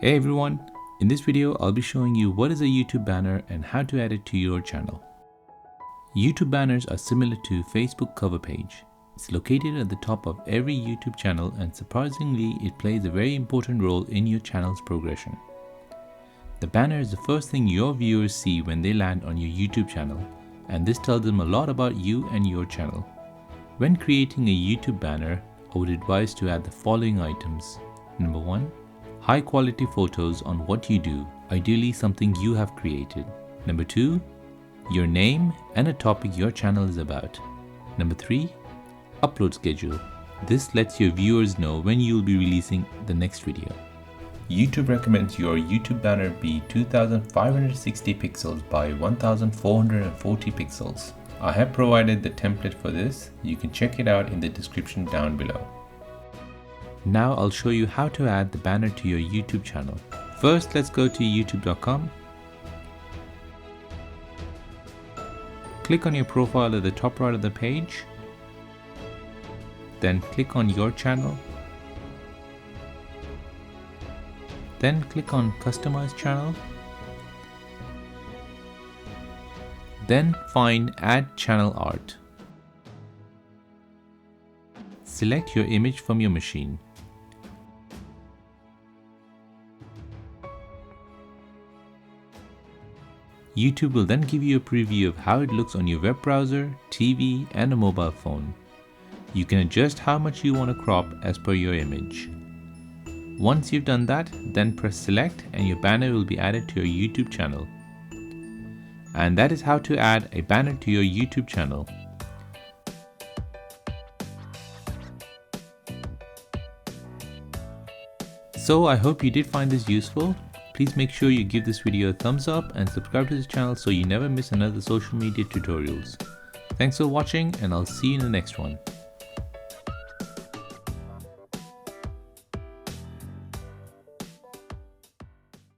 Hey everyone, in this video I'll be showing you what is a YouTube banner and how to add it to your channel. YouTube banners are similar to Facebook cover page. It's located at the top of every YouTube channel and surprisingly it plays a very important role in your channel's progression. The banner is the first thing your viewers see when they land on your YouTube channel, and this tells them a lot about you and your channel. When creating a YouTube banner, I would advise to add the following items. Number 1. High quality photos on what you do, ideally something you have created. Number 2. Your name and a topic your channel is about. Number 3. Upload schedule. This lets your viewers know when you will be releasing the next video. YouTube recommends your YouTube banner be 2560 pixels by 1440 pixels. I have provided the template for this. You can check it out in the description down below. Now I'll show you how to add the banner to your YouTube channel. First, let's go to youtube.com. Click on your profile at the top right of the page. Then click on your channel. Then click on Customize Channel. Then find Add Channel Art. Select your image from your machine. YouTube will then give you a preview of how it looks on your web browser, TV, and a mobile phone. You can adjust how much you want to crop as per your image. Once you've done that, then press select and your banner will be added to your YouTube channel. And that is how to add a banner to your YouTube channel. So I hope you did find this useful. Please make sure you give this video a thumbs up and subscribe to this channel so you never miss another social media tutorials. Thanks for watching and I'll see you in the next one.